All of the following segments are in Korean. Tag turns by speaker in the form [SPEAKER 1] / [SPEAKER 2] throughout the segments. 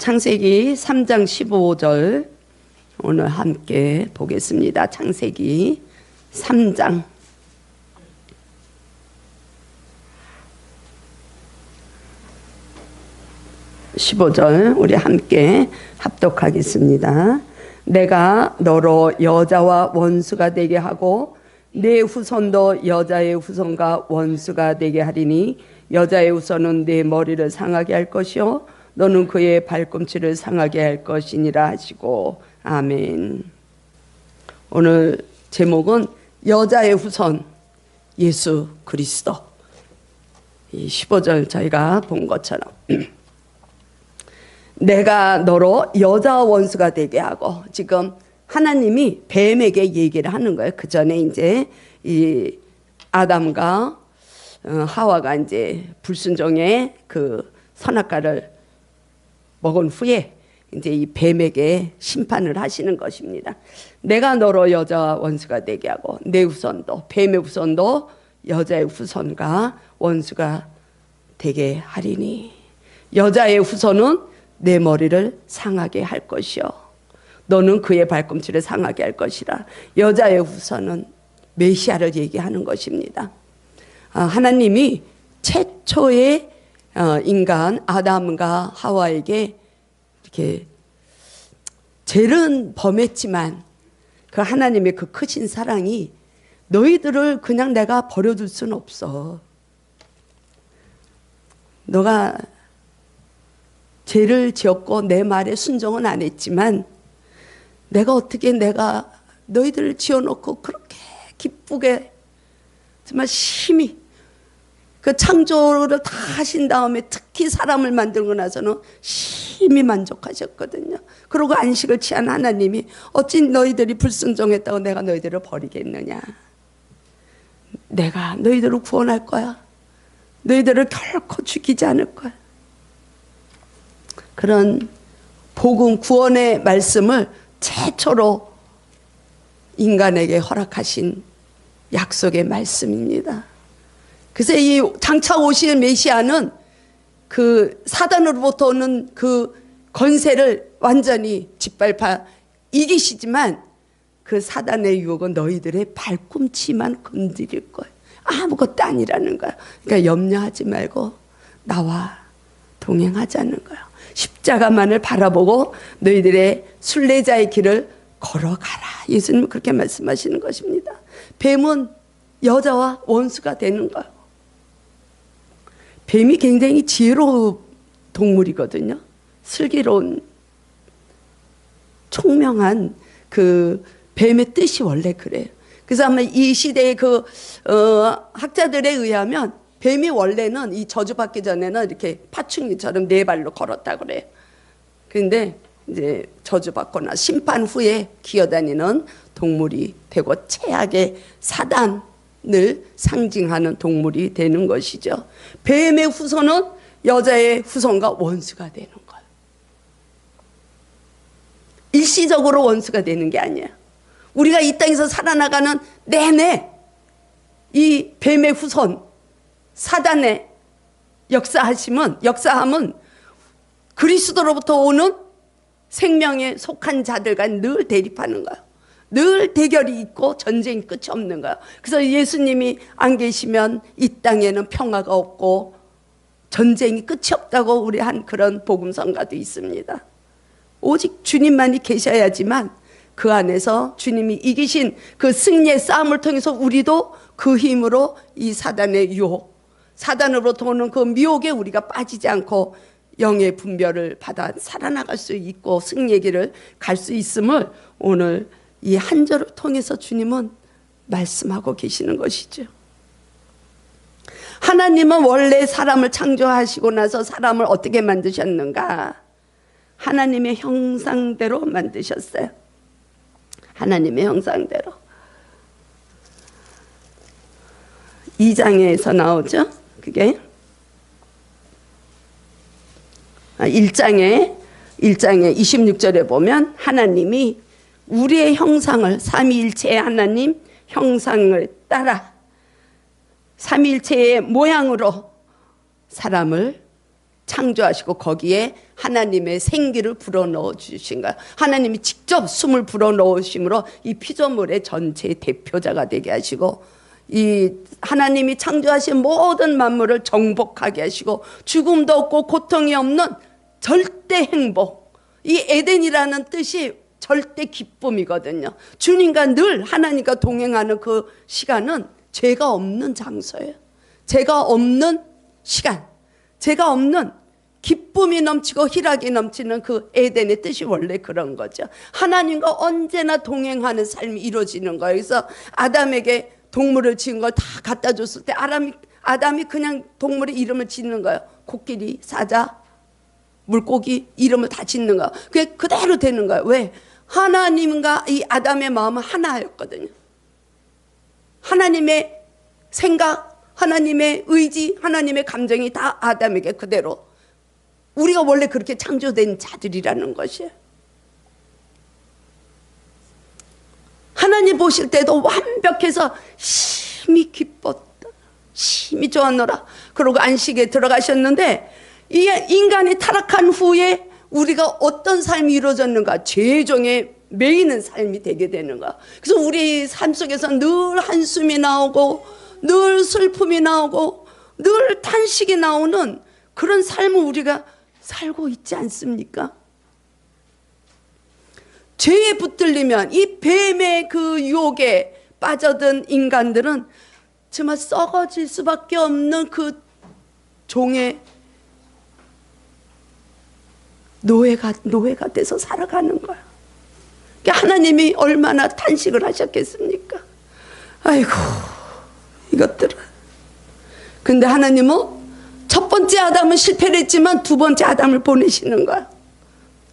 [SPEAKER 1] 창세기 3장 15절 오늘 함께 보겠습니다. 창세기 3장 15절 우리 함께 합독하겠습니다. 내가 너로 여자와 원수가 되게 하고 내 후손도 여자의 후손과 원수가 되게 하리니 여자의 후손은 내 머리를 상하게 할 것이요 너는 그의 발꿈치를 상하게 할 것이니라 하시고 아멘. 오늘 제목은 여자의 후손 예수 그리스도. 이 15절 저희가 본 것처럼 내가 너로 여자와 원수가 되게 하고, 지금 하나님이 뱀에게 얘기를 하는 거예요. 그 전에 이제 이 아담과 하와가 이제 불순종의 그 선악과를 먹은 후에 이제 이 뱀에게 심판을 하시는 것입니다. 내가 너로 여자와 원수가 되게 하고 내 후손도, 뱀의 후손도 여자의 후손과 원수가 되게 하리니 여자의 후손은 내 머리를 상하게 할 것이요 너는 그의 발꿈치를 상하게 할 것이라. 여자의 후손은 메시아를 얘기하는 것입니다. 하나님이 최초의 인간 아담과 하와에게 이렇게 죄는 범했지만 그 하나님의 그 크신 사랑이 너희들을 그냥 내가 버려둘 수는 없어. 너가 죄를 지었고 내 말에 순종은 안 했지만 내가 어떻게 내가 너희들을 지어놓고 그렇게 기쁘게 정말 심히 그 창조를 다 하신 다음에 특히 사람을 만들고 나서는 심히 만족하셨거든요. 그리고 안식을 취한 하나님이 어찌 너희들이 불순종했다고 내가 너희들을 버리겠느냐. 내가 너희들을 구원할 거야. 너희들을 결코 죽이지 않을 거야. 그런 복음 구원의 말씀을 최초로 인간에게 허락하신 약속의 말씀입니다. 그래서 이 장차 오실 메시아는 그 사단으로부터 오는 그 권세를 완전히 짓밟아 이기시지만 그 사단의 유혹은 너희들의 발꿈치만 건드릴 거예요. 아무것도 아니라는 거야. 그러니까 염려하지 말고 나와 동행하자는 거야. 십자가만을 바라보고 너희들의 순례자의 길을 걸어가라. 예수님은 그렇게 말씀하시는 것입니다. 뱀은 여자와 원수가 되는 거예요. 뱀이 굉장히 지혜로운 동물이거든요. 슬기로운 총명한 그 뱀의 뜻이 원래 그래요. 그래서 아마 이 시대의 그 학자들에 의하면 뱀이 원래는 이 저주받기 전에는 이렇게 파충류처럼 네 발로 걸었다고 그래요. 그런데 이제 저주받거나 심판 후에 기어다니는 동물이 되고 최악의 사단을 상징하는 동물이 되는 것이죠. 뱀의 후손은 여자의 후손과 원수가 되는 거예요. 일시적으로 원수가 되는 게 아니에요. 우리가 이 땅에서 살아나가는 내내 이 뱀의 후손 사단의 역사함은 그리스도로부터 오는 생명에 속한 자들과 늘 대립하는 거예요. 늘 대결이 있고 전쟁이 끝이 없는 거예요. 그래서 예수님이 안 계시면 이 땅에는 평화가 없고 전쟁이 끝이 없다고 우리 한 그런 복음성가도 있습니다. 오직 주님만이 계셔야지만 그 안에서 주님이 이기신 그 승리의 싸움을 통해서 우리도 그 힘으로 이 사단의 유혹, 사단으로부터 오는 그 미혹에 우리가 빠지지 않고 영의 분별을 받아 살아나갈 수 있고 승리의 길을 갈 수 있음을 오늘 이 한 절을 통해서 주님은 말씀하고 계시는 것이죠. 하나님은 원래 사람을 창조하시고 나서 사람을 어떻게 만드셨는가? 하나님의 형상대로 만드셨어요. 하나님의 형상대로. 2장에서 나오죠. 그게 1장에 26절에 보면 하나님이 우리의 형상을 삼위일체의 하나님 형상을 따라 삼위일체의 모양으로 사람을 창조하시고 거기에 하나님의 생기를 불어넣어 주신 거예요. 하나님이 직접 숨을 불어넣으심으로 이 피조물의 전체의 대표자가 되게 하시고, 이 하나님이 창조하신 모든 만물을 정복하게 하시고 죽음도 없고 고통이 없는 절대 행복, 이 에덴이라는 뜻이 절대 기쁨이거든요. 주님과 늘 하나님과 동행하는 그 시간은 죄가 없는 장소예요. 죄가 없는 시간, 죄가 없는 기쁨이 넘치고 희락이 넘치는 그 에덴의 뜻이 원래 그런 거죠. 하나님과 언제나 동행하는 삶이 이루어지는 거예요. 그래서 아담에게 동물을 지은 걸 다 갖다 줬을 때 아담이 그냥 동물의 이름을 짓는 거예요. 코끼리, 사자, 물고기 이름을 다 짓는 거예요. 그게 그대로 되는 거예요. 왜? 하나님과 이 아담의 마음은 하나였거든요. 하나님의 생각, 하나님의 의지, 하나님의 감정이 다 아담에게 그대로, 우리가 원래 그렇게 창조된 자들이라는 것이에요. 하나님 보실 때도 완벽해서 심히 기뻤다, 심히 좋았노라. 그러고 안식에 들어가셨는데, 이 인간이 타락한 후에 우리가 어떤 삶이 이루어졌는가? 죄의 종에 매이는 삶이 되게 되는 거야. 그래서 우리 삶 속에서 늘 한숨이 나오고 늘 슬픔이 나오고 늘 탄식이 나오는 그런 삶을 우리가 살고 있지 않습니까? 죄에 붙들리면 이 뱀의 그 유혹에 빠져든 인간들은 정말 썩어질 수밖에 없는 그 종의 노예가 돼서 살아가는 거야. 하나님이 얼마나 탄식을 하셨겠습니까? 아이고, 이것들은. 근데 하나님은 첫 번째 아담은 실패를 했지만 두 번째 아담을 보내시는 거야.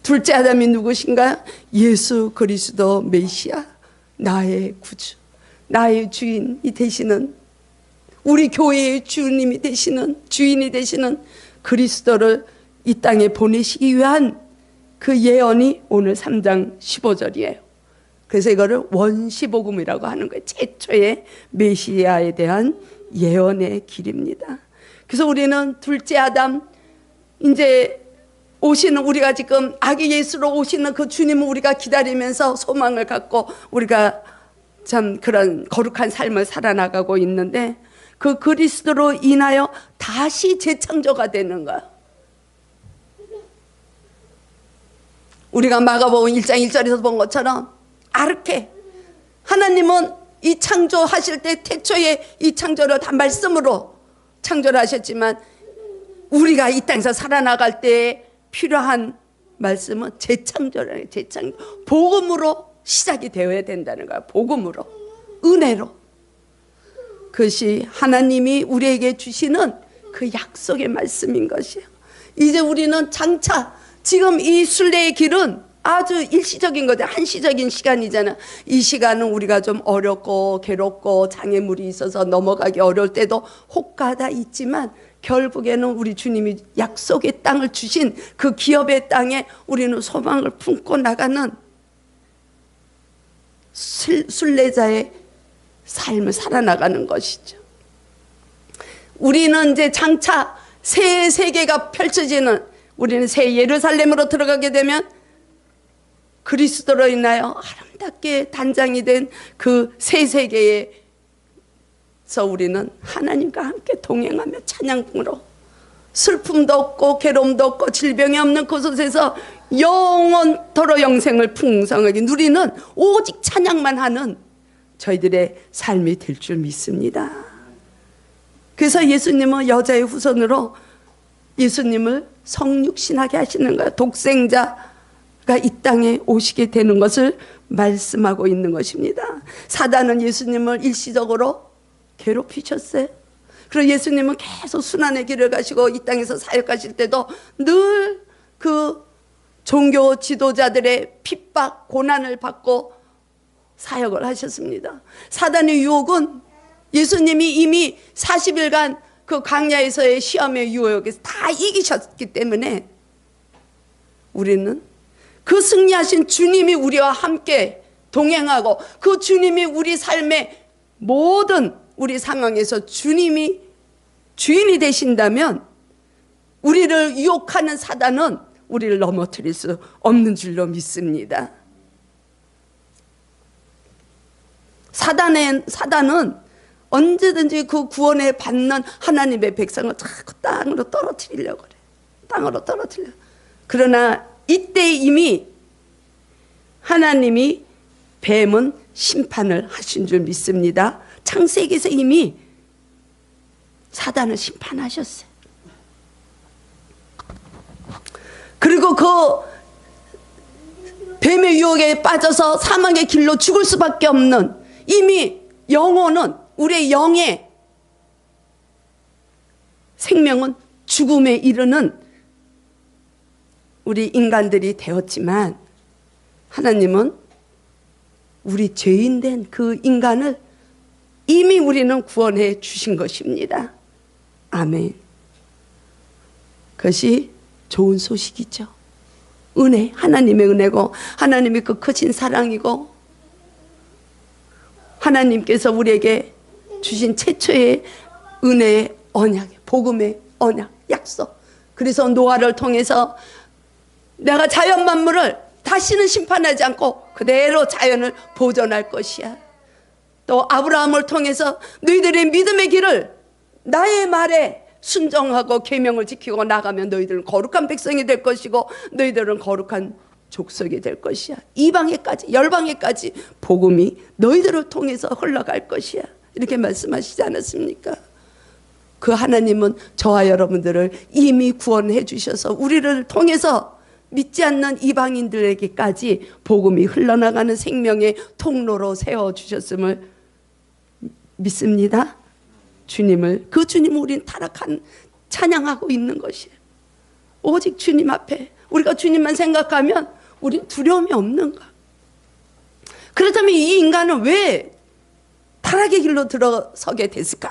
[SPEAKER 1] 둘째 아담이 누구신가요? 예수 그리스도 메시아, 나의 구주, 나의 주인이 되시는, 우리 교회의 주님이 되시는, 주인이 되시는 그리스도를 이 땅에 보내시기 위한 그 예언이 오늘 3장 15절이에요. 그래서 이거를 원시복음이라고 하는 거예요. 최초의 메시아에 대한 예언의 길입니다. 그래서 우리는 둘째 아담, 이제 오시는, 우리가 지금 아기 예수로 오시는 그 주님을 우리가 기다리면서 소망을 갖고 우리가 참 그런 거룩한 삶을 살아나가고 있는데, 그 그리스도로 인하여 다시 재창조가 되는 거야. 우리가 마가복음 1장 1절에서 본 것처럼 아르케, 하나님은 이 창조하실 때 태초에 이 창조를 다 말씀으로 창조를 하셨지만, 우리가 이 땅에서 살아나갈 때 필요한 말씀은 재창조라는, 재창조, 복음으로 시작이 되어야 된다는 거야. 복음으로, 은혜로. 그것이 하나님이 우리에게 주시는 그 약속의 말씀인 것이에요. 이제 우리는 장차, 지금 이 순례의 길은 아주 일시적인 거죠. 한시적인 시간이잖아. 이 시간은 우리가 좀 어렵고 괴롭고 장애물이 있어서 넘어가기 어려울 때도 혹가다 있지만, 결국에는 우리 주님이 약속의 땅을 주신 그 기업의 땅에 우리는 소망을 품고 나가는 순례자의 삶을 살아나가는 것이죠. 우리는 이제 장차 새 세계가 펼쳐지는, 우리는 새 예루살렘으로 들어가게 되면 그리스도로 인하여 아름답게 단장이 된 그 새 세계에서 우리는 하나님과 함께 동행하며 찬양으로, 슬픔도 없고 괴로움도 없고 질병이 없는 그곳에서 영원토록 영생을 풍성하게 누리는 오직 찬양만 하는 저희들의 삶이 될 줄 믿습니다. 그래서 예수님은 여자의 후손으로 예수님을 성육신하게 하시는 거예요. 독생자가 이 땅에 오시게 되는 것을 말씀하고 있는 것입니다. 사단은 예수님을 일시적으로 괴롭히셨어요. 그리고 예수님은 계속 순환의 길을 가시고 이 땅에서 사역하실 때도 늘 그 종교 지도자들의 핍박, 고난을 받고 사역을 하셨습니다. 사단의 유혹은 예수님이 이미 40일간 그 광야에서의 시험의 유혹에서 다 이기셨기 때문에, 우리는 그 승리하신 주님이 우리와 함께 동행하고 그 주님이 우리 삶의 모든 우리 상황에서 주님이 주인이 되신다면, 우리를 유혹하는 사단은 우리를 넘어뜨릴 수 없는 줄로 믿습니다. 사단은 언제든지 그 구원에 받는 하나님의 백성을 자꾸 땅으로 떨어뜨리려고 그래. 땅으로 떨어뜨려. 그러나 이때 이미 하나님이 뱀은 심판을 하신 줄 믿습니다. 창세기에서 이미 사단을 심판하셨어요. 그리고 그 뱀의 유혹에 빠져서 사망의 길로 죽을 수밖에 없는, 이미 영혼은, 우리의 영의 생명은 죽음에 이르는 우리 인간들이 되었지만, 하나님은 우리 죄인된 그 인간을 이미 우리는 구원해 주신 것입니다. 아멘. 그것이 좋은 소식이죠. 은혜, 하나님의 은혜고 하나님의 그 크신 사랑이고 하나님께서 우리에게 주신 최초의 은혜의 언약, 복음의 언약, 약속. 그래서 노아를 통해서 내가 자연 만물을 다시는 심판하지 않고 그대로 자연을 보존할 것이야. 또 아브라함을 통해서 너희들의 믿음의 길을 나의 말에 순종하고 계명을 지키고 나가면 너희들은 거룩한 백성이 될 것이고 너희들은 거룩한 족속이 될 것이야. 이방에까지, 열방에까지 복음이 너희들을 통해서 흘러갈 것이야. 이렇게 말씀하시지 않았습니까? 그 하나님은 저와 여러분들을 이미 구원해 주셔서 우리를 통해서 믿지 않는 이방인들에게까지 복음이 흘러나가는 생명의 통로로 세워주셨음을 믿습니다. 주님을, 그 주님을 우린 타락한 찬양하고 있는 것이에요. 오직 주님 앞에 우리가 주님만 생각하면 우린 두려움이 없는가? 그렇다면 이 인간은 왜 타락의 길로 들어서게 됐을까?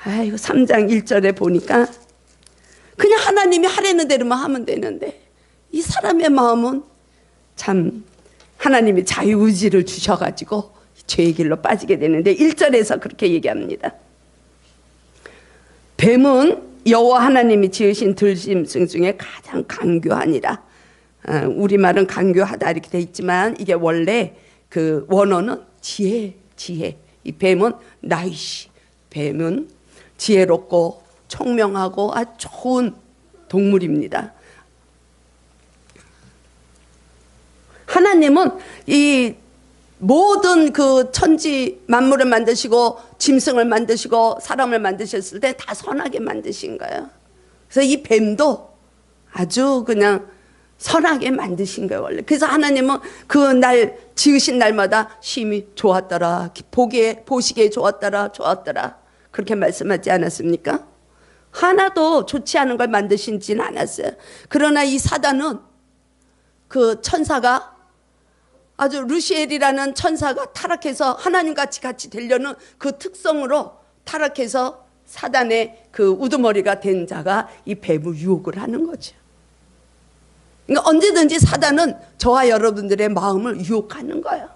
[SPEAKER 1] 아이고, 3장 1절에 보니까 그냥 하나님이 하라는 대로만 하면 되는데 이 사람의 마음은 참 하나님이 자유의지를 주셔가지고 죄의 길로 빠지게 되는데 1절에서 그렇게 얘기합니다. 뱀은 여호와 하나님이 지으신 들짐승 중에 가장 강교하니라. 우리말은 강교하다 이렇게 돼 있지만 이게 원래 그 원어는 지혜. 이 뱀은 나이시. 뱀은 지혜롭고 총명하고 아주 좋은 동물입니다. 하나님은 이 모든 그 천지 만물을 만드시고 짐승을 만드시고 사람을 만드셨을 때 다 선하게 만드신 거예요. 그래서 이 뱀도 아주 그냥 선하게 만드신 거예요, 원래. 그래서 하나님은 그 날 지으신 날마다 심히 좋았더라, 보시기에 좋았더라. 그렇게 말씀하지 않았습니까? 하나도 좋지 않은 걸 만드신지는 않았어요. 그러나 이 사단은 그 천사가 아주 루시엘이라는 천사가 타락해서 하나님같이 같이 되려는 그 특성으로 타락해서 사단의 그 우두머리가 된 자가 이 뱀을 유혹을 하는 거죠. 그러니까 언제든지 사단은 저와 여러분들의 마음을 유혹하는 거예요.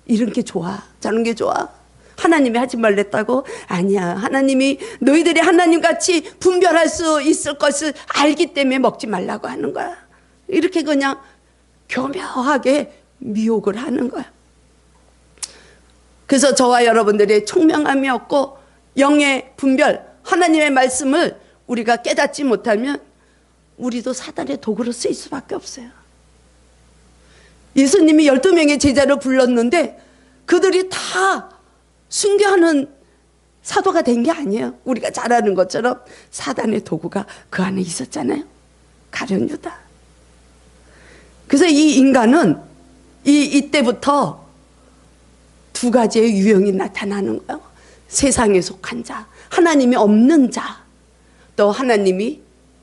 [SPEAKER 1] 이런 게 좋아, 저런 게 좋아. 하나님이 하지 말랬다고? 아니야. 하나님이 너희들이 하나님같이 분별할 수 있을 것을 알기 때문에 먹지 말라고 하는 거야. 이렇게 그냥 교묘하게 미혹을 하는 거야. 그래서 저와 여러분들의 총명함이 없고 영의 분별, 하나님의 말씀을 우리가 깨닫지 못하면 우리도 사단의 도구로 쓰일 수밖에 없어요. 예수님이 12명의 제자를 불렀는데 그들이 다 순교하는 사도가 된 게 아니에요. 우리가 잘 아는 것처럼 사단의 도구가 그 안에 있었잖아요. 가룟 유다. 그래서 이 인간은 이때부터 두 가지의 유형이 나타나는 거예요. 세상에 속한 자, 하나님이 없는 자, 또 하나님이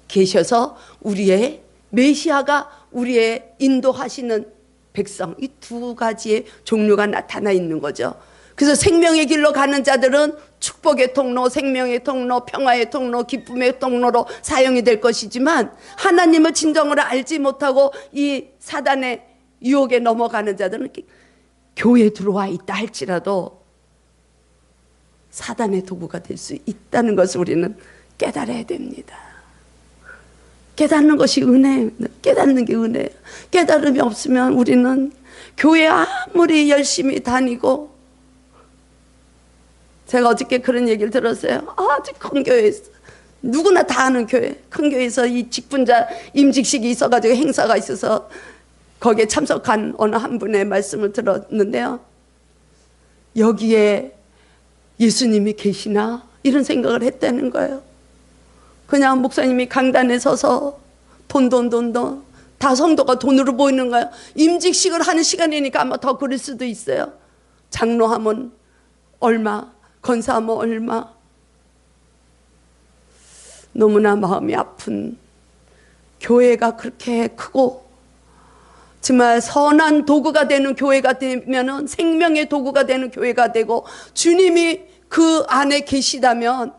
[SPEAKER 1] 계셔서 우리의 메시아가 우리의 인도하시는 백성, 이 두 가지의 종류가 나타나 있는 거죠. 그래서 생명의 길로 가는 자들은 축복의 통로, 생명의 통로, 평화의 통로, 기쁨의 통로로 사용이 될 것이지만 하나님을 진정으로 알지 못하고 이 사단의 유혹에 넘어가는 자들은 교회에 들어와 있다 할지라도 사단의 도구가 될 수 있다는 것을 우리는 깨달아야 됩니다. 깨닫는 것이 은혜예요. 깨닫는 게 은혜예요. 깨달음이 없으면 우리는 교회 아무리 열심히 다니고, 제가 어저께 그런 얘기를 들었어요. 아주 큰 교회에서, 누구나 다 아는 교회, 큰 교회에서 이 직분자 임직식이 있어가지고 행사가 있어서 거기에 참석한 어느 한 분의 말씀을 들었는데요, 여기에 예수님이 계시나? 이런 생각을 했다는 거예요. 그냥 목사님이 강단에 서서 돈 다 성도가 돈으로 보이는 거예요. 임직식을 하는 시간이니까 아마 더 그럴 수도 있어요. 장로하면 얼마, 권사하면 얼마. 너무나 마음이 아픈, 교회가 그렇게 크고 정말 선한 도구가 되는 교회가 되면은, 생명의 도구가 되는 교회가 되고 주님이 그 안에 계시다면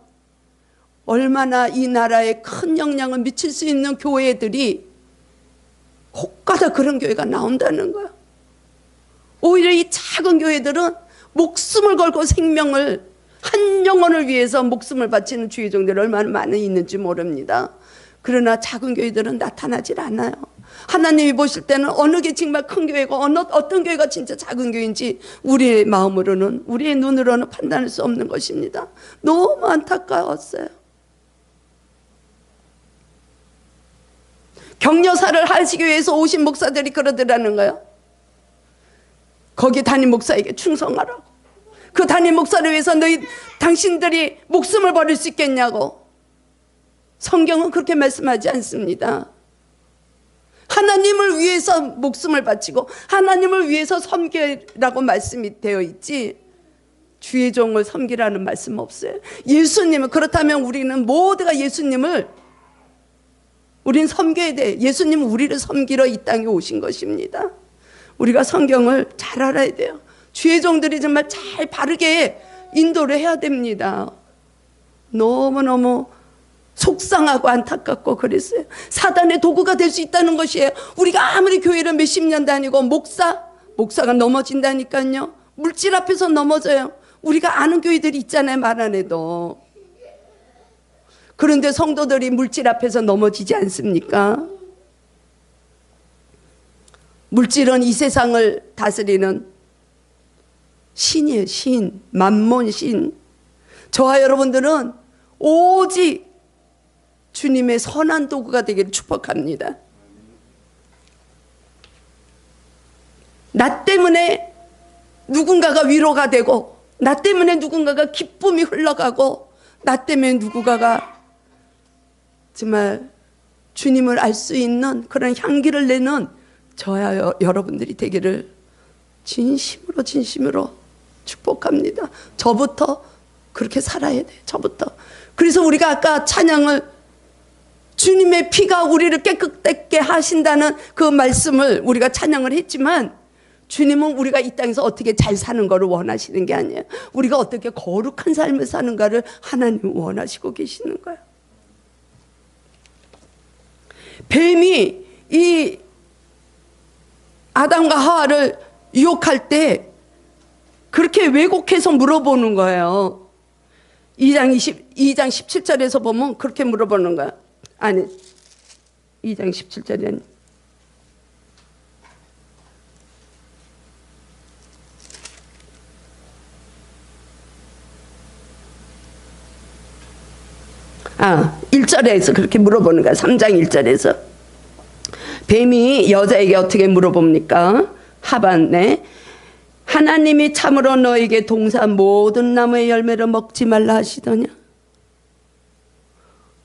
[SPEAKER 1] 얼마나 이 나라에 큰 영향을 미칠 수 있는 교회들이 혹가다 그런 교회가 나온다는 거야. 오히려 이 작은 교회들은 목숨을 걸고 생명을, 한 영혼을 위해서 목숨을 바치는 주의 종들이 얼마나 많이 있는지 모릅니다. 그러나 작은 교회들은 나타나질 않아요. 하나님이 보실 때는 어느 게 정말 큰 교회고 어떤 교회가 진짜 작은 교회인지 우리의 마음으로는, 우리의 눈으로는 판단할 수 없는 것입니다. 너무 안타까웠어요. 격려사를 하시기 위해서 오신 목사들이 그러더라는 거예요. 거기 담임 목사에게 충성하라고. 그 담임 목사를 위해서 당신들이 목숨을 버릴 수 있겠냐고. 성경은 그렇게 말씀하지 않습니다. 하나님을 위해서 목숨을 바치고 하나님을 위해서 섬기라고 말씀이 되어 있지, 주의 종을 섬기라는 말씀 없어요. 예수님은, 그렇다면 우리는 모두가 예수님을, 우린 섬겨야 돼. 예수님은 우리를 섬기러 이 땅에 오신 것입니다. 우리가 성경을 잘 알아야 돼요. 주의 종들이 정말 잘 바르게 인도를 해야 됩니다. 너무너무 속상하고 안타깝고 그랬어요. 사단의 도구가 될 수 있다는 것이에요. 우리가 아무리 교회를 몇십 년 다니고 목사가 넘어진다니까요. 물질 앞에서 넘어져요. 우리가 아는 교회들이 있잖아요, 말 안 해도. 그런데 성도들이 물질 앞에서 넘어지지 않습니까? 물질은 이 세상을 다스리는 신이에요. 신, 만몬신. 저와 여러분들은 오직 주님의 선한 도구가 되기를 축복합니다. 나 때문에 누군가가 위로가 되고, 나 때문에 누군가가 기쁨이 흘러가고, 나 때문에 누군가가 정말 주님을 알 수 있는 그런 향기를 내는 저와 여러분들이 되기를 진심으로 축복합니다. 저부터 그렇게 살아야 돼요. 저부터. 그래서 우리가 아까 찬양을, 주님의 피가 우리를 깨끗하게 하신다는 그 말씀을 우리가 찬양을 했지만, 주님은 우리가 이 땅에서 어떻게 잘 사는 것을 원하시는 게 아니에요. 우리가 어떻게 거룩한 삶을 사는가를 하나님은 원하시고 계시는 거예요. 뱀이 이 아담과 하와를 유혹할 때 그렇게 왜곡해서 물어보는 거예요. 2장 17절에서 보면 그렇게 물어보는 거야. 아니, 2장 17절이 아니, 아, 1절에서 그렇게 물어보는 거야. 3장 1절에서 뱀이 여자에게 어떻게 물어봅니까? 하반에 하나님이 참으로 너에게 동산 모든 나무의 열매를 먹지 말라 하시더냐?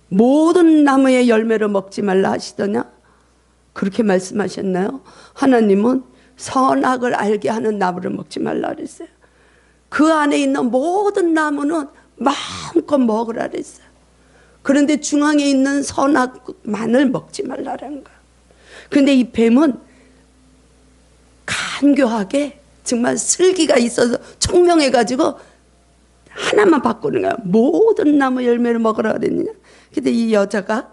[SPEAKER 1] 모든 나무의 열매를 먹지 말라 하시더냐? 그렇게 말씀하셨나요? 하나님은 선악을 알게 하는 나무를 먹지 말라 그랬어요. 그 안에 있는 모든 나무는 마음껏 먹으라 그랬어요. 그런데 중앙에 있는 선악만을 먹지 말라라는 거예요. 그런데 이 뱀은 간교하게 정말 슬기가 있어서 총명해가지고 하나만 바꾸는 거야. 모든 나무 열매를 먹으라 그랬느냐. 근데 이 여자가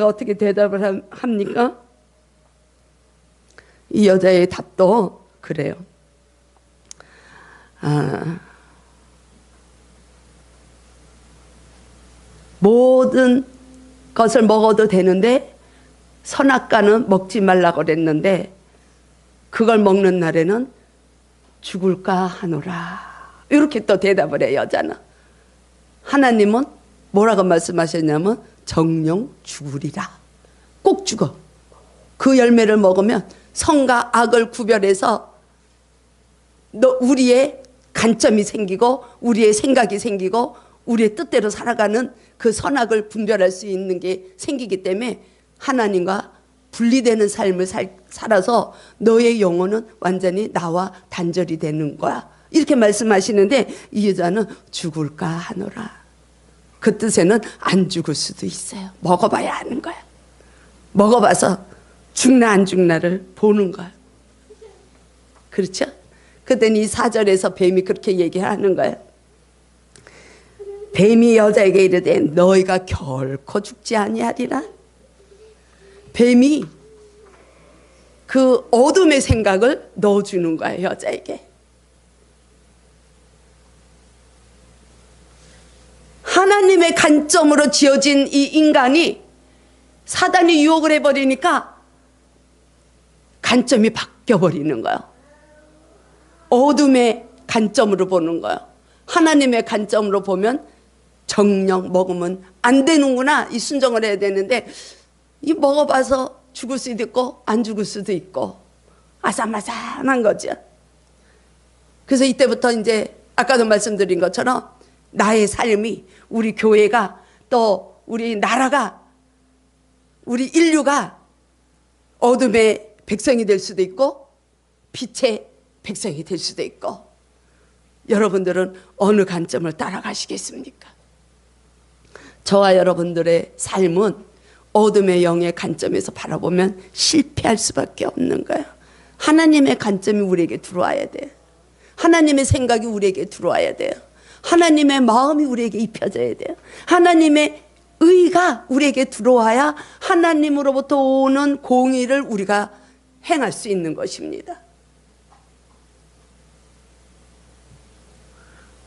[SPEAKER 1] 어떻게 대답을 합니까? 이 여자의 답도 그래요. 모든 것을 먹어도 되는데 선악과는 먹지 말라고 그랬는데 그걸 먹는 날에는 죽을까 하노라. 이렇게 또 대답을 해요, 여자는. 하나님은 뭐라고 말씀하셨냐면 정령 죽으리라. 꼭 죽어. 그 열매를 먹으면 선과 악을 구별해서 우리의 관점이 생기고 우리의 생각이 생기고 우리의 뜻대로 살아가는 그 선악을 분별할 수 있는 게 생기기 때문에 하나님과 분리되는 삶을 살아서 너의 영혼은 완전히 나와 단절이 되는 거야. 이렇게 말씀하시는데 이 여자는 죽을까 하노라. 그 뜻에는 안 죽을 수도 있어요. 먹어봐야 하는 거야. 먹어봐서 죽나 안 죽나를 보는 거야. 그렇죠? 그랬더니 이 4절에서 뱀이 그렇게 얘기하는 거예요. 뱀이 여자에게 이르되 너희가 결코 죽지 아니하리라. 뱀이 그 어둠의 생각을 넣어주는 거예요, 여자에게. 하나님의 관점으로 지어진 이 인간이 사단이 유혹을 해버리니까 관점이 바뀌어버리는 거예요. 어둠의 관점으로 보는 거예요. 하나님의 관점으로 보면 정령 먹으면 안 되는구나, 이 순종을 해야 되는데 이 먹어봐서 죽을 수도 있고 안 죽을 수도 있고 아삭아삭한 거죠. 그래서 이때부터 이제 아까도 말씀드린 것처럼 나의 삶이, 우리 교회가, 또 우리 나라가, 우리 인류가 어둠의 백성이 될 수도 있고 빛의 백성이 될 수도 있고, 여러분들은 어느 관점을 따라가시겠습니까? 저와 여러분들의 삶은 어둠의 영의 관점에서 바라보면 실패할 수밖에 없는 거예요. 하나님의 관점이 우리에게 들어와야 돼요. 하나님의 생각이 우리에게 들어와야 돼요. 하나님의 마음이 우리에게 입혀져야 돼요. 하나님의 의가 우리에게 들어와야 하나님으로부터 오는 공의를 우리가 행할 수 있는 것입니다.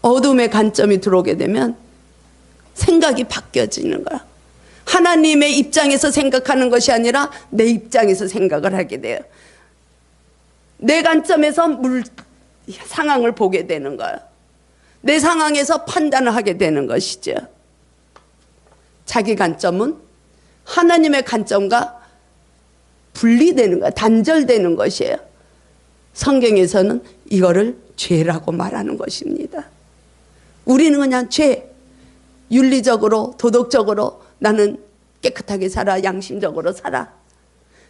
[SPEAKER 1] 어둠의 관점이 들어오게 되면 생각이 바뀌어지는 거야. 하나님의 입장에서 생각하는 것이 아니라 내 입장에서 생각을 하게 돼요. 내 관점에서 상황을 보게 되는 거야. 내 상황에서 판단을 하게 되는 것이죠. 자기 관점은 하나님의 관점과 분리되는 거야. 단절되는 것이에요. 성경에서는 이거를 죄라고 말하는 것입니다. 우리는 그냥 죄, 윤리적으로 도덕적으로 나는 깨끗하게 살아, 양심적으로 살아.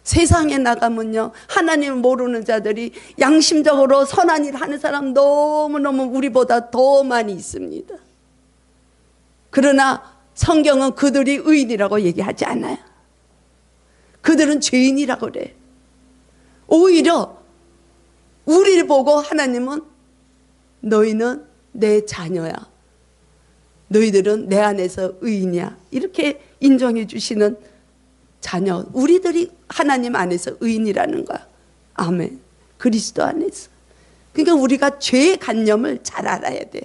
[SPEAKER 1] 세상에 나가면요, 하나님을 모르는 자들이 양심적으로 선한 일 하는 사람 너무너무 우리보다 더 많이 있습니다. 그러나 성경은 그들이 의인이라고 얘기하지 않아요. 그들은 죄인이라고 그래. 오히려 우리를 보고 하나님은 너희는 내 자녀야, 너희들은 내 안에서 의인이야, 이렇게 인정해 주시는 자녀, 우리들이 하나님 안에서 의인이라는 거야. 아멘. 그리스도 안에서. 그러니까 우리가 죄의 관념을 잘 알아야 돼요.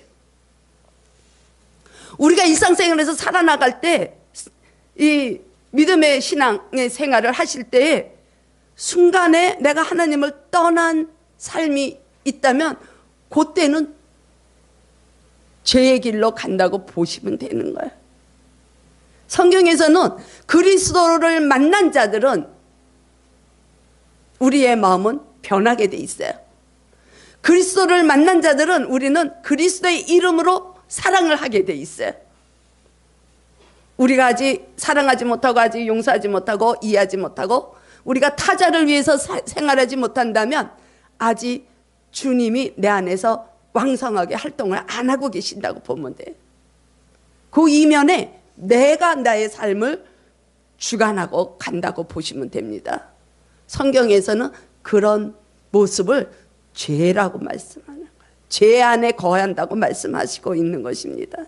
[SPEAKER 1] 우리가 일상생활에서 살아나갈 때, 이 믿음의 신앙의 생활을 하실 때에 순간에 내가 하나님을 떠난 삶이 있다면 그때는 죄의 길로 간다고 보시면 되는 거예요. 성경에서는 그리스도를 만난 자들은 우리의 마음은 변하게 돼 있어요. 그리스도를 만난 자들은 우리는 그리스도의 이름으로 사랑을 하게 돼 있어요. 우리가 아직 사랑하지 못하고, 아직 용서하지 못하고, 이해하지 못하고, 우리가 타자를 위해서 생활하지 못한다면 아직 주님이 내 안에서 왕성하게 활동을 안 하고 계신다고 보면 돼요. 그 이면에 내가 나의 삶을 주관하고 간다고 보시면 됩니다. 성경에서는 그런 모습을 죄라고 말씀하는 거예요. 죄 안에 거한다고 말씀하시고 있는 것입니다.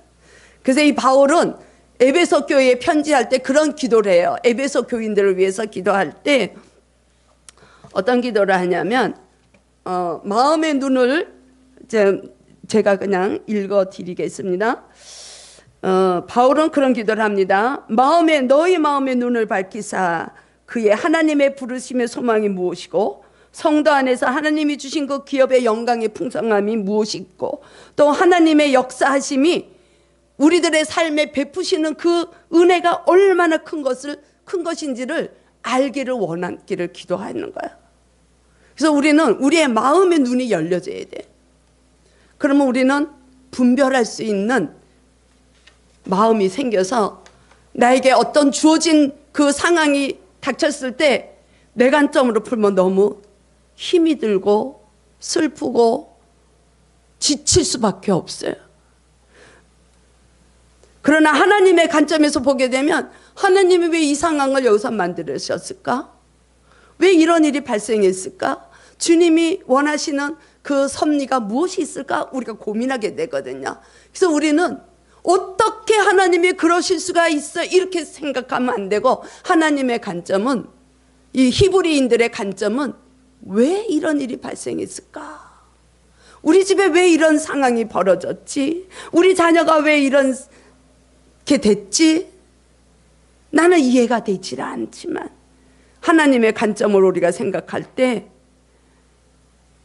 [SPEAKER 1] 그래서 이 바울은 에베소 교회에 편지할 때 그런 기도를 해요. 에베소 교인들을 위해서 기도할 때 어떤 기도를 하냐면 마음의 눈을 제가 그냥 읽어 드리겠습니다. 바울은 그런 기도를 합니다. 너희 마음의 눈을 밝히사 그의 하나님의 부르심의 소망이 무엇이고 성도 안에서 하나님이 주신 그 기업의 영광의 풍성함이 무엇이고 또 하나님의 역사하심이 우리들의 삶에 베푸시는 그 은혜가 얼마나 큰 것인지를 알기를 원하기를 기도하는 거야. 그래서 우리는 우리의 마음의 눈이 열려져야 돼. 그러면 우리는 분별할 수 있는 마음이 생겨서 나에게 어떤 주어진 그 상황이 닥쳤을 때 내 관점으로 풀면 너무 힘이 들고 슬프고 지칠 수밖에 없어요. 그러나 하나님의 관점에서 보게 되면 하나님이 왜 이 상황을 여기서 만드셨을까? 왜 이런 일이 발생했을까? 주님이 원하시는 그 섭리가 무엇이 있을까? 우리가 고민하게 되거든요. 그래서 우리는 어떻게 하나님이 그러실 수가 있어? 이렇게 생각하면 안 되고 하나님의 관점은 이 히브리인들의 관점은 왜 이런 일이 발생했을까? 우리 집에 왜 이런 상황이 벌어졌지? 우리 자녀가 왜 이렇게 됐지? 나는 이해가 되질 않지만 하나님의 관점으로 우리가 생각할 때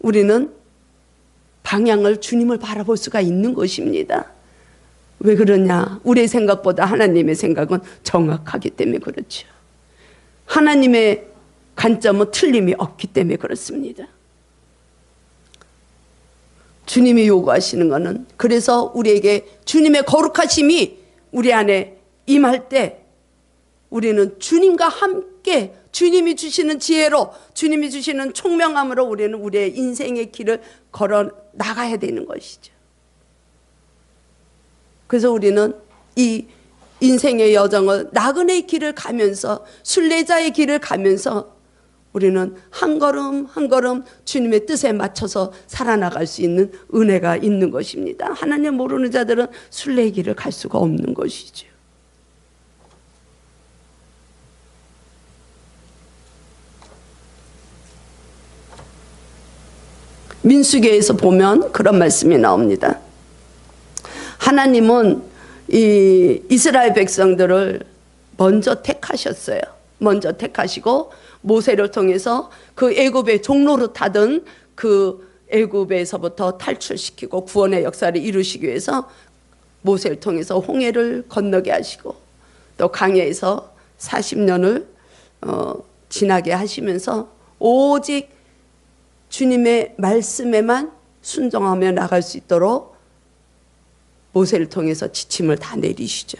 [SPEAKER 1] 우리는 방향을 주님을 바라볼 수가 있는 것입니다. 왜 그러냐? 우리의 생각보다 하나님의 생각은 정확하기 때문에 그렇죠. 하나님의 관점은 틀림이 없기 때문에 그렇습니다. 주님이 요구하시는 것은 그래서 우리에게 주님의 거룩하심이 우리 안에 임할 때 우리는 주님과 함께 주님이 주시는 지혜로 주님이 주시는 총명함으로 우리는 우리의 인생의 길을 걸어 나가야 되는 것이죠. 그래서 우리는 이 인생의 여정을 나그네의 길을 가면서 순례자의 길을 가면서 우리는 한 걸음 한 걸음 주님의 뜻에 맞춰서 살아나갈 수 있는 은혜가 있는 것입니다. 하나님 모르는 자들은 순례의 길을 갈 수가 없는 것이죠. 민수기에서 보면 그런 말씀이 나옵니다. 하나님은 이 이스라엘 백성들을 먼저 택하셨어요. 먼저 택하시고 모세를 통해서 그 애굽의 종로로 타던 그 애굽에서부터 탈출시키고 구원의 역사를 이루시기 위해서 모세를 통해서 홍해를 건너게 하시고 또 광야에서 40년을 지나게 하시면서 오직 주님의 말씀에만 순종하며 나갈 수 있도록 모세를 통해서 지침을 다 내리시죠.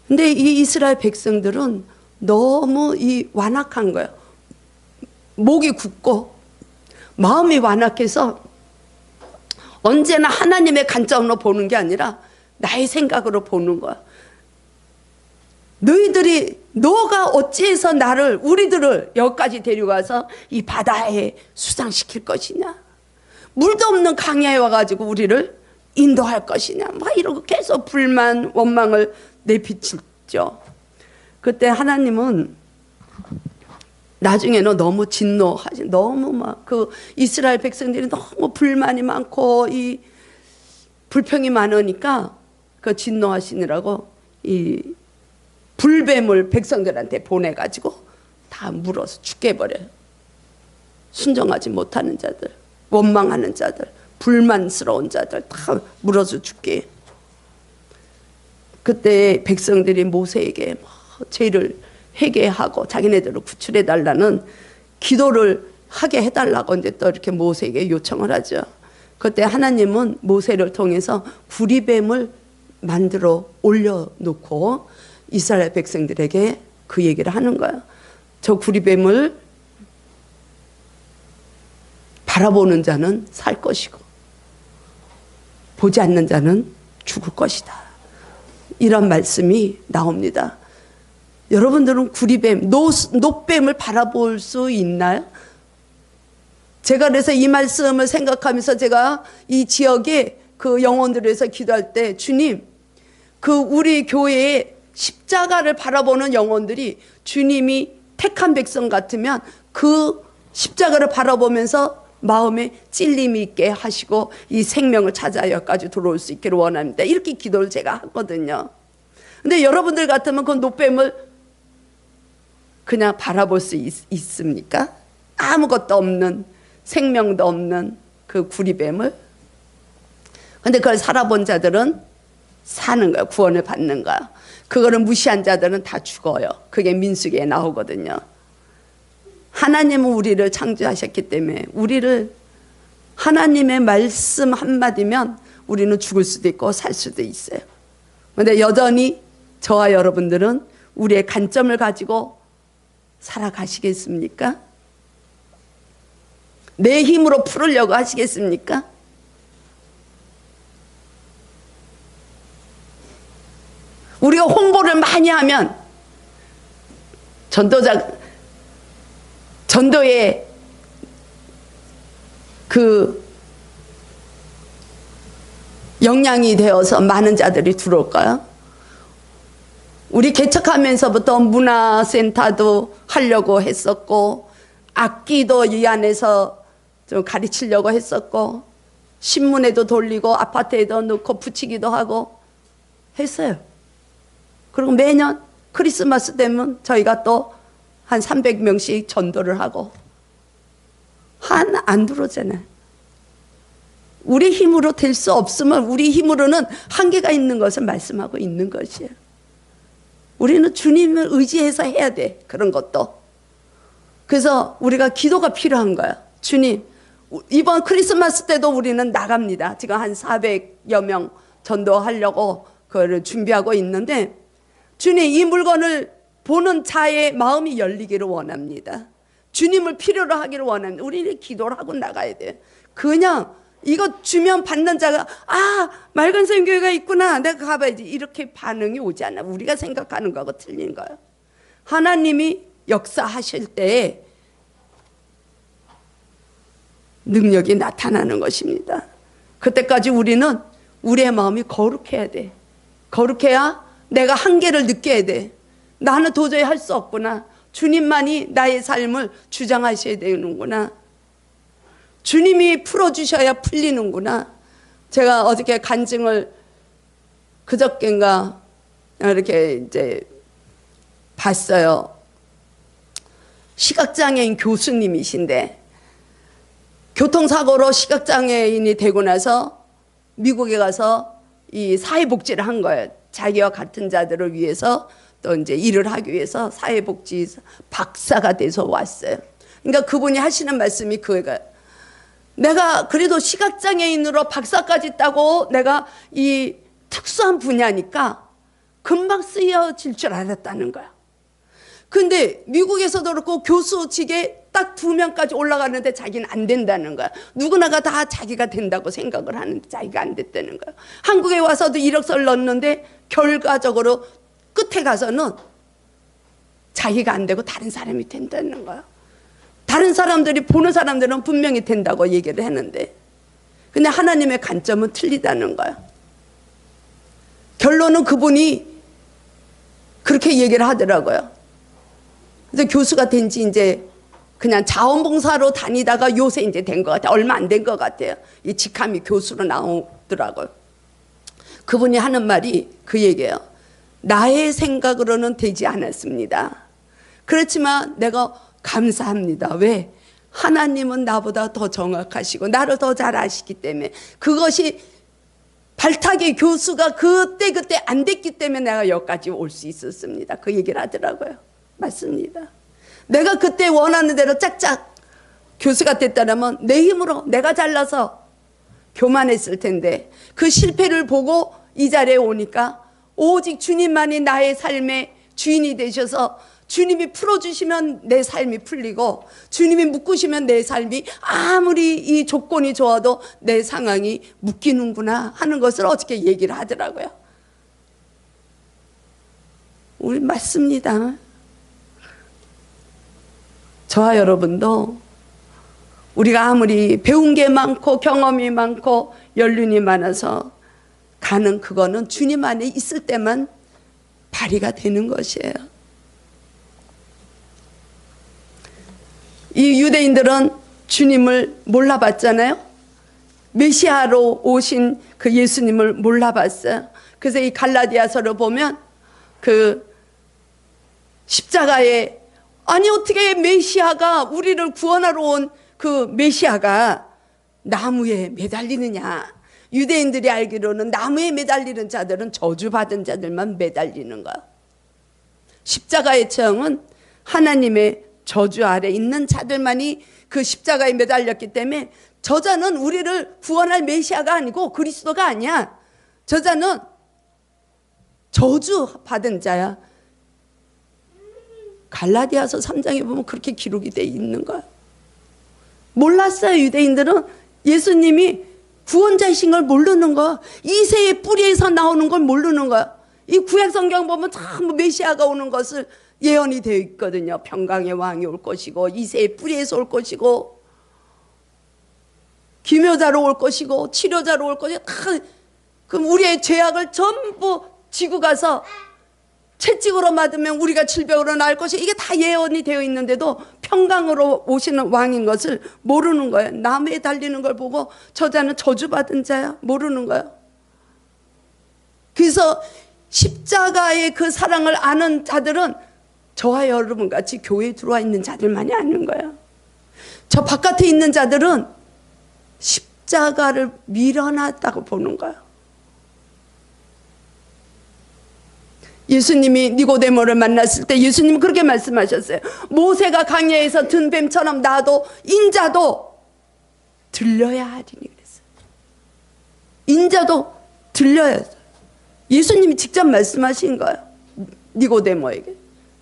[SPEAKER 1] 근데 이 이스라엘 백성들은 너무 완악한 거예요. 목이 굳고 마음이 완악해서 언제나 하나님의 관점으로 보는 게 아니라 나의 생각으로 보는 거야. 너가 어찌해서 우리들을 여기까지 데려가서 이 바다에 수상시킬 것이냐? 물도 없는 강야에 와가지고 우리를 인도할 것이냐? 막 이러고 계속 불만, 원망을 내비치죠. 그때 하나님은 나중에는 너무 진노하지, 너무 막 그 이스라엘 백성들이 너무 불만이 많고 이 불평이 많으니까 그 진노하시느라고 이 불뱀을 백성들한테 보내가지고 다 물어서 죽게 해버려요. 순종하지 못하는 자들, 원망하는 자들, 불만스러운 자들 다 물어서 죽게 해요. 그때 백성들이 모세에게 죄를 회개하고 자기네들을 구출해달라는 기도를 하게 해달라고 이제 또 이렇게 모세에게 요청을 하죠. 그때 하나님은 모세를 통해서 구리뱀을 만들어 올려놓고 이스라엘 백성들에게 그 얘기를 하는 거야. 저 구리뱀을 바라보는 자는 살 것이고 보지 않는 자는 죽을 것이다. 이런 말씀이 나옵니다. 여러분들은 구리뱀, 놋뱀을 바라볼 수 있나요? 제가 그래서 이 말씀을 생각하면서 제가 이 지역에 그 영혼들을 위해서 기도할 때 주님, 그 우리 교회에 십자가를 바라보는 영혼들이 주님이 택한 백성 같으면 그 십자가를 바라보면서 마음에 찔림이 있게 하시고 이 생명을 찾아 여기까지 들어올 수 있기를 원합니다. 이렇게 기도를 제가 하거든요. 근데 여러분들 같으면 그 노뱀을 그냥 바라볼 수 있습니까? 아무것도 없는, 생명도 없는 그 구리뱀을. 근데 그걸 살아본 자들은 사는 거예요. 구원을 받는 거예요. 그거를 무시한 자들은 다 죽어요. 그게 민수기에 나오거든요. 하나님은 우리를 창조하셨기 때문에 우리를, 하나님의 말씀 한마디면 우리는 죽을 수도 있고 살 수도 있어요. 그런데 여전히 저와 여러분들은 우리의 관점을 가지고 살아가시겠습니까? 내 힘으로 풀으려고 하시겠습니까? 우리가 홍보를 많이 하면 전도의 그 역량이 되어서 많은 자들이 들어올까요? 우리 개척하면서부터 문화센터도 하려고 했었고, 악기도 이 안에서 좀 가르치려고 했었고, 신문에도 돌리고 아파트에도 넣고 붙이기도 하고 했어요. 그리고 매년 크리스마스 되면 저희가 또 한 300명씩 전도를 하고, 안 들어오잖아요. 우리 힘으로 될 수 없으면 우리 힘으로는 한계가 있는 것을 말씀하고 있는 것이에요. 우리는 주님을 의지해서 해야 돼, 그런 것도. 그래서 우리가 기도가 필요한 거야. 주님, 이번 크리스마스 때도 우리는 나갑니다. 지금 한 400여 명 전도하려고 그걸 준비하고 있는데, 주님, 이 물건을 보는 자의 마음이 열리기를 원합니다. 주님을 필요로 하기를 원합니다. 우리는 기도를 하고 나가야 돼. 그냥 이거 주면 받는 자가, 아, 맑은 생교회가 있구나, 내가 가봐야지, 이렇게 반응이 오지 않아. 우리가 생각하는 거하고 틀린 거예요. 하나님이 역사하실 때 능력이 나타나는 것입니다. 그때까지 우리는 우리의 마음이 거룩해야 돼. 거룩해야 내가 한계를 느껴야 돼. 나는 도저히 할 수 없구나. 주님만이 나의 삶을 주장하셔야 되는구나. 주님이 풀어주셔야 풀리는구나. 제가 어저께 간증을 그저께인가 이렇게 이제 봤어요. 시각장애인 교수님이신데, 교통사고로 시각장애인이 되고 나서 미국에 가서 이 사회복지를 한 거예요. 자기와 같은 자들을 위해서 또 이제 일을 하기 위해서 사회복지 박사가 돼서 왔어요. 그러니까 그분이 하시는 말씀이 그거가, 내가 그래도 시각장애인으로 박사까지 따고 내가 이 특수한 분야니까 금방 쓰여질 줄 알았다는 거야. 근데 미국에서도 그렇고 교수직에 딱 2명까지 올라가는데 자기는 안 된다는 거야. 누구나가 다 자기가 된다고 생각을 하는데 자기가 안 됐다는 거야. 한국에 와서도 이력서를 넣었는데 결과적으로 끝에 가서는 자기가 안 되고 다른 사람이 된다는 거야. 다른 사람들이, 보는 사람들은 분명히 된다고 얘기를 했는데, 근데 하나님의 관점은 틀리다는 거야. 결론은 그분이 그렇게 얘기를 하더라고요. 그래서 교수가 된 지 이제 그냥 자원봉사로 다니다가 요새 이제 된 것 같아요. 얼마 안 된 것 같아요. 이 직함이 교수로 나오더라고요. 그분이 하는 말이 그 얘기예요. 나의 생각으로는 되지 않았습니다. 그렇지만 내가 감사합니다. 왜? 하나님은 나보다 더 정확하시고 나를 더 잘 아시기 때문에, 그것이 발탁의 교수가 그때 안 됐기 때문에 내가 여기까지 올 수 있었습니다. 그 얘기를 하더라고요. 맞습니다. 내가 그때 원하는 대로 짝짝 교수가 됐다면 내 힘으로 내가 잘나서 교만했을 텐데, 그 실패를 보고 이 자리에 오니까 오직 주님만이 나의 삶의 주인이 되셔서 주님이 풀어주시면 내 삶이 풀리고, 주님이 묶으시면 내 삶이 아무리 이 조건이 좋아도 내 상황이 묶이는구나 하는 것을 어저께 얘기를 하더라고요. 우리 맞습니다. 저와 여러분도 우리가 아무리 배운 게 많고 경험이 많고 연륜이 많아서 가는, 그거는 주님 안에 있을 때만 발휘가 되는 것이에요. 이 유대인들은 주님을 몰라봤잖아요. 메시아로 오신 그 예수님을 몰라봤어요. 그래서 이 갈라디아서를 보면 그 십자가에, 아니 어떻게 메시아가, 우리를 구원하러 온 그 메시아가 나무에 매달리느냐. 유대인들이 알기로는 나무에 매달리는 자들은 저주받은 자들만 매달리는 거야. 십자가의 처형은 하나님의 저주 아래 있는 자들만이 그 십자가에 매달렸기 때문에 저자는 우리를 구원할 메시아가 아니고 그리스도가 아니야. 저자는 저주받은 자야. 갈라디아서 3장에 보면 그렇게 기록이 돼 있는 거야. 몰랐어요. 유대인들은 예수님이 구원자이신 걸 모르는 거야. 이새의 뿌리에서 나오는 걸 모르는 거야. 이 구약 성경 보면 전부 메시아가 오는 것을 예언이 되어 있거든요. 평강의 왕이 올 것이고, 이새의 뿌리에서 올 것이고, 기묘자로 올 것이고, 치료자로 올 것이고, 다 그럼 우리의 죄악을 전부 지고 가서 채찍으로 맞으면 우리가 질병으로 나을 것이, 이게 다 예언이 되어 있는데도 평강으로 오시는 왕인 것을 모르는 거예요. 나무에 달리는 걸 보고 저자는 저주받은 자야, 모르는 거예요. 그래서 십자가의 그 사랑을 아는 자들은 저와 여러분 같이 교회에 들어와 있는 자들만이 아는 거예요. 저 바깥에 있는 자들은 십자가를 미련하다고 보는 거예요. 예수님이 니고데모를 만났을 때 예수님은 그렇게 말씀하셨어요. 모세가 광야에서 든 뱀처럼 나도 인자도 들려야 하리니 그랬어요. 인자도 들려야 해요. 예수님이 직접 말씀하신 거예요. 니고데모에게.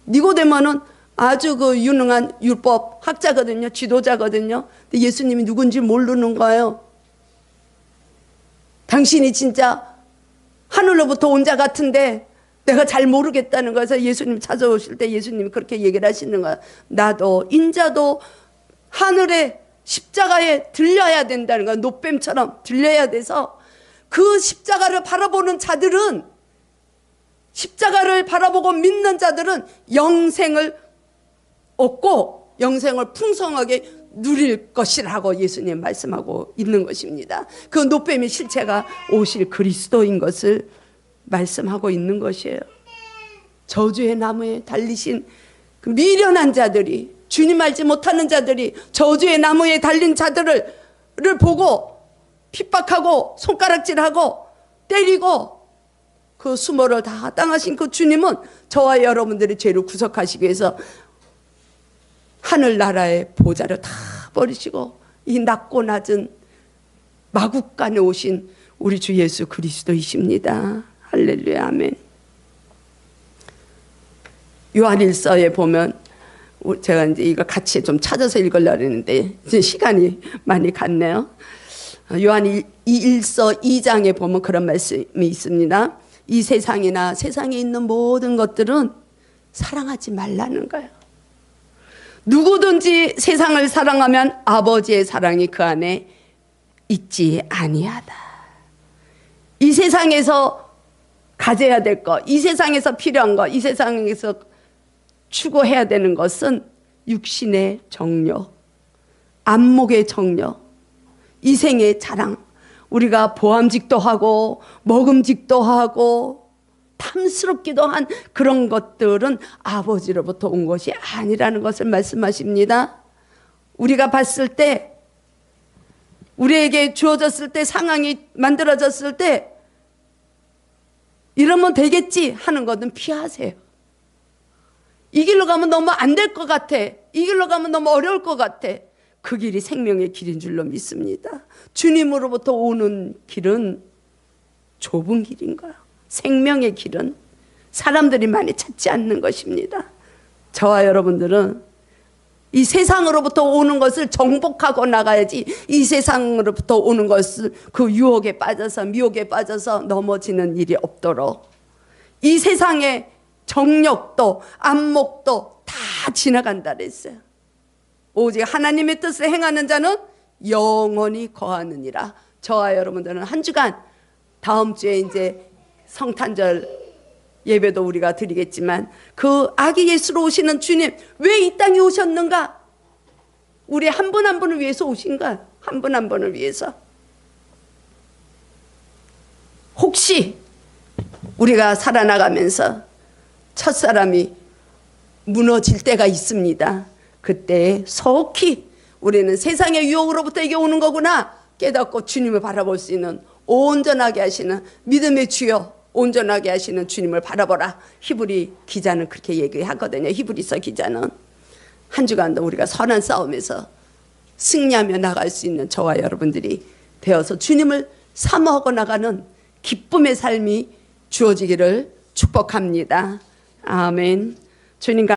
[SPEAKER 1] 니고데모는 아주 그 유능한 율법 학자거든요. 지도자거든요. 근데 예수님이 누군지 모르는 거예요. 당신이 진짜 하늘로부터 온 자 같은데 내가 잘 모르겠다는 거에서 예수님 찾아오실 때 예수님이 그렇게 얘기를 하시는 거야. 나도 인자도 하늘의 십자가에 들려야 된다는 거야. 노뱀처럼 들려야 돼서 그 십자가를 바라보는 자들은, 십자가를 바라보고 믿는 자들은 영생을 얻고 영생을 풍성하게 누릴 것이라고 예수님 말씀하고 있는 것입니다. 그 노뱀의 실체가 오실 그리스도인 것을 말씀하고 있는 것이에요. 저주의 나무에 달리신 그 미련한 자들이, 주님 알지 못하는 자들이 저주의 나무에 달린 자들을 보고 핍박하고 손가락질하고 때리고 그 수모를 다 당하신 그 주님은 저와 여러분들의 죄를 구속하시기 위해서 하늘나라의 보좌를 다 버리시고 이 낮고 낮은 마국간에 오신 우리 주 예수 그리스도이십니다. 할렐루야, 아멘. 요한일서에 보면, 제가 이제 이거 같이 좀 찾아서 읽으려고 했는데 이제 시간이 많이 갔네요. 요한일서 2장에 보면 그런 말씀이 있습니다. 이 세상이나 세상에 있는 모든 것들은 사랑하지 말라는 거예요. 누구든지 세상을 사랑하면 아버지의 사랑이 그 안에 있지 아니하다. 이 세상에서 가져야 될 것, 이 세상에서 필요한 것, 이 세상에서 추구해야 되는 것은 육신의 정욕, 안목의 정욕, 이생의 자랑, 우리가 보암직도 하고 먹음직도 하고 탐스럽기도 한 그런 것들은 아버지로부터 온 것이 아니라는 것을 말씀하십니다. 우리가 봤을 때, 우리에게 주어졌을 때, 상황이 만들어졌을 때 이러면 되겠지 하는 것은 피하세요. 이 길로 가면 너무 안 될 것 같아. 이 길로 가면 너무 어려울 것 같아. 그 길이 생명의 길인 줄로 믿습니다. 주님으로부터 오는 길은 좁은 길인 거예요. 생명의 길은 사람들이 많이 찾지 않는 것입니다. 저와 여러분들은 이 세상으로부터 오는 것을 정복하고 나가야지, 이 세상으로부터 오는 것을 그 유혹에 빠져서 미혹에 빠져서 넘어지는 일이 없도록 이 세상의 정욕도 안목도 다 지나간다 그랬어요. 오직 하나님의 뜻을 행하는 자는 영원히 거하느니라. 저와 여러분들은 한 주간, 다음 주에 이제 성탄절 예배도 우리가 드리겠지만 그 아기 예수로 오시는 주님, 왜 이 땅에 오셨는가? 우리 한 분 한 분을 위해서 오신 거야. 한 분 한 분을 위해서. 혹시 우리가 살아나가면서 첫사람이 무너질 때가 있습니다. 그때 속히 우리는 세상의 유혹으로부터 이게 오는 거구나 깨닫고 주님을 바라볼 수 있는 온전하게 하시는 믿음의 주여, 온전하게 하시는 주님을 바라보라. 히브리 기자는 그렇게 얘기하거든요. 히브리서 기자는. 한 주간도 우리가 선한 싸움에서 승리하며 나갈 수 있는 저와 여러분들이 되어서 주님을 사모하고 나가는 기쁨의 삶이 주어지기를 축복합니다. 아멘. 주님과